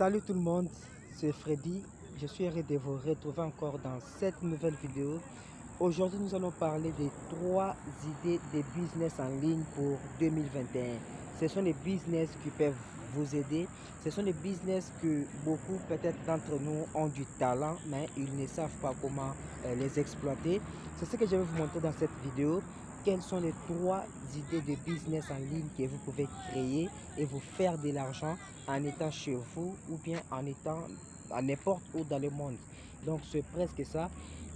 Salut tout le monde, c'est Freddy. Je suis heureux de vous retrouver encore dans cette nouvelle vidéo. Aujourd'hui, nous allons parler des 3 idées de business en ligne pour 2021. Ce sont des business qui peuvent vous aider. Ce sont des business que beaucoup peut-être d'entre nous ont du talent, mais ils ne savent pas comment les exploiter. C'est ce que je vais vous montrer dans cette vidéo. Quelles sont les 3 idées de business en ligne que vous pouvez créer et vous faire de l'argent en étant chez vous ou bien en étant à n'importe où dans le monde. Donc c'est presque ça.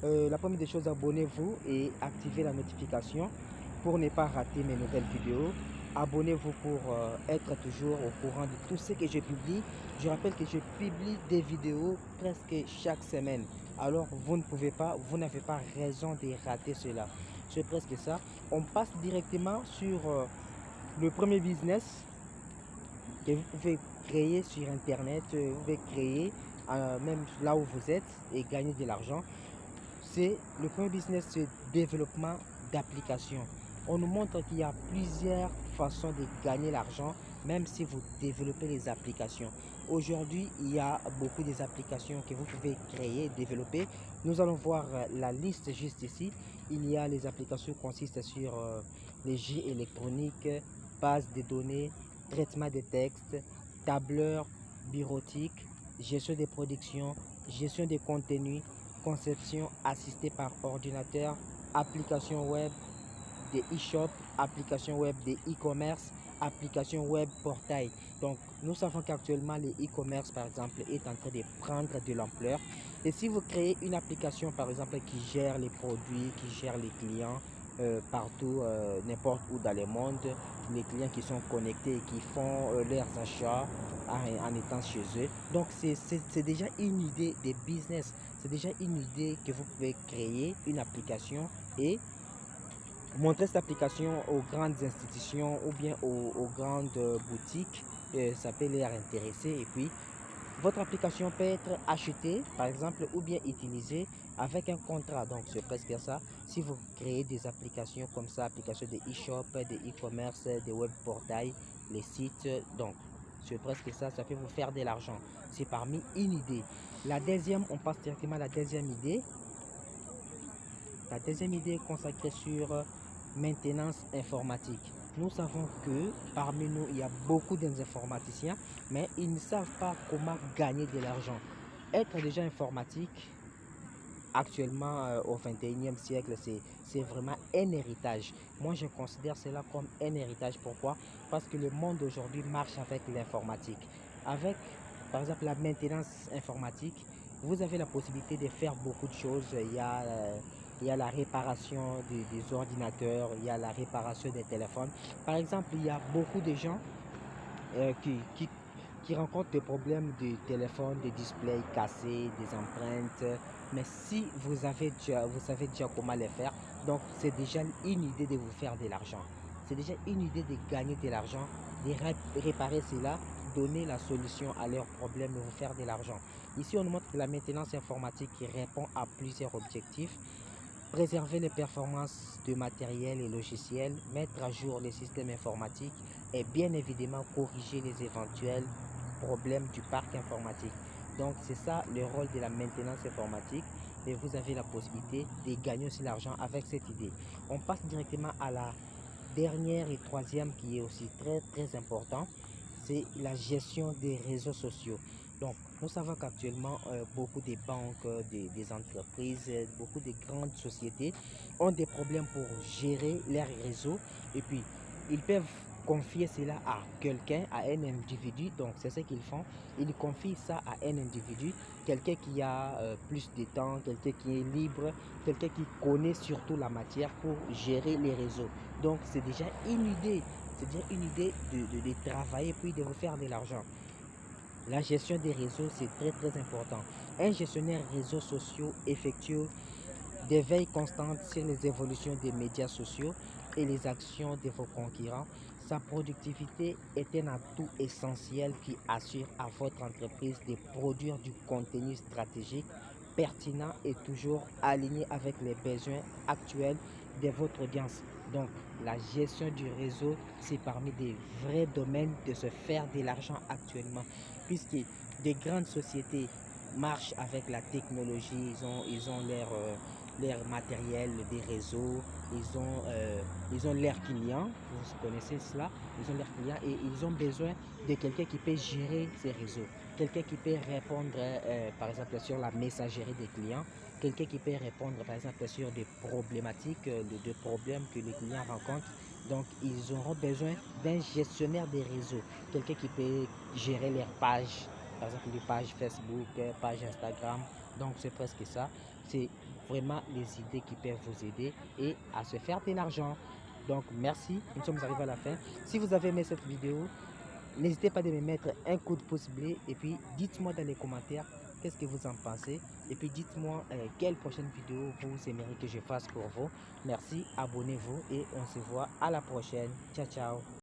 La première des choses, abonnez-vous et activez la notification pour ne pas rater mes nouvelles vidéos. Abonnez-vous pour être toujours au courant de tout ce que je publie. Je rappelle que je publie des vidéos presque chaque semaine. Alors vous n'avez pas raison de rater cela. C'est presque ça. On passe directement sur le premier business que vous pouvez créer sur internet, vous pouvez créer même là où vous êtes et gagner de l'argent. C'est le premier business, c'est développement d'applications. On nous montre qu'il y a plusieurs façons de gagner l'argent, même si vous développez les applications. Aujourd'hui, il y a beaucoup des applications que vous pouvez créer, développer. Nous allons voir la liste juste ici. Il y a les applications qui consistent sur les jeux électroniques, base de données, traitement de texte, tableur bureautique, gestion des productions, gestion des contenus, conception assistée par ordinateur, application web des e-shop, application web des e-commerce, application web portail. Donc, nous savons qu'actuellement, les e-commerce, par exemple, est en train de prendre de l'ampleur. Et si vous créez une application, par exemple, qui gère les produits, qui gère les clients partout, n'importe où dans le monde, les clients qui sont connectés et qui font leurs achats en étant chez eux. Donc, c'est déjà une idée de business. C'est déjà une idée que vous pouvez créer, une application et montrer cette application aux grandes institutions ou bien aux grandes boutiques. Ça peut les intéresser et puis votre application peut être achetée par exemple ou bien utilisée avec un contrat. Donc c'est presque ça. Si vous créez des applications comme ça, applications de e-shop, de e-commerce, des web portails, les sites, donc c'est presque ça, ça peut vous faire de l'argent. C'est parmi une idée. La deuxième, on passe directement à la deuxième idée. La deuxième idée est consacrée sur maintenance informatique. Nous savons que parmi nous, il y a beaucoup d'informaticiens, mais ils ne savent pas comment gagner de l'argent. Être déjà informatique, actuellement au 21e siècle, c'est vraiment un héritage. Moi, je considère cela comme un héritage. Pourquoi? Parce que le monde aujourd'hui marche avec l'informatique. Avec, par exemple, la maintenance informatique, vous avez la possibilité de faire beaucoup de choses. Il y a la réparation des ordinateurs, il y a la réparation des téléphones. Par exemple, il y a beaucoup de gens euh, qui, qui, qui rencontrent des problèmes de téléphone, de display cassés, des empreintes. Mais si vous savez déjà comment les faire, donc c'est déjà une idée de vous faire de l'argent. C'est déjà une idée de gagner de l'argent, de réparer cela, donner la solution à leurs problèmes et vous faire de l'argent. Ici, on nous montre que la maintenance informatique qui répond à plusieurs objectifs. Préserver les performances de matériel et logiciels, mettre à jour les systèmes informatiques et bien évidemment corriger les éventuels problèmes du parc informatique. Donc c'est ça le rôle de la maintenance informatique et vous avez la possibilité de gagner aussi l'argent avec cette idée. On passe directement à la dernière et troisième qui est aussi très important, c'est la gestion des réseaux sociaux. Donc, nous savons qu'actuellement, beaucoup des banques, des entreprises, beaucoup de grandes sociétés ont des problèmes pour gérer leurs réseaux et puis ils peuvent confier cela à quelqu'un, à un individu. Donc, c'est ce qu'ils font. Ils confient ça à un individu, quelqu'un qui a plus de temps, quelqu'un qui est libre, quelqu'un qui connaît surtout la matière pour gérer les réseaux. Donc, c'est déjà une idée. C'est déjà une idée de travailler puis de vous faire de l'argent. La gestion des réseaux, c'est très important. Un gestionnaire réseaux sociaux effectue des veilles constantes sur les évolutions des médias sociaux et les actions de vos concurrents. Sa productivité est un atout essentiel qui assure à votre entreprise de produire du contenu stratégique, pertinent et toujours aligné avec les besoins actuels de votre audience. Donc, la gestion du réseau, c'est parmi des vrais domaines de se faire de l'argent actuellement, puisque des grandes sociétés marchent avec la technologie, ils ont leur matériel, des réseaux, ils ont leurs clients, vous connaissez cela, ils ont leurs clients et ils ont besoin de quelqu'un qui peut gérer ces réseaux, quelqu'un qui peut répondre par exemple sur la messagerie des clients, quelqu'un qui peut répondre par exemple sur des problématiques, de problèmes que les clients rencontrent. Donc ils auront besoin d'un gestionnaire des réseaux, quelqu'un qui peut gérer leurs pages, par exemple les pages Facebook, pages Instagram. Donc c'est presque ça. C'est vraiment les idées qui peuvent vous aider et à se faire de l'argent. Donc merci, nous sommes arrivés à la fin. Si vous avez aimé cette vidéo, n'hésitez pas à me mettre un coup de pouce bleu et puis dites-moi dans les commentaires qu'est-ce que vous en pensez. Et puis dites-moi quelle prochaine vidéo vous aimeriez que je fasse pour vous. Merci, abonnez-vous et on se voit à la prochaine. Ciao, ciao.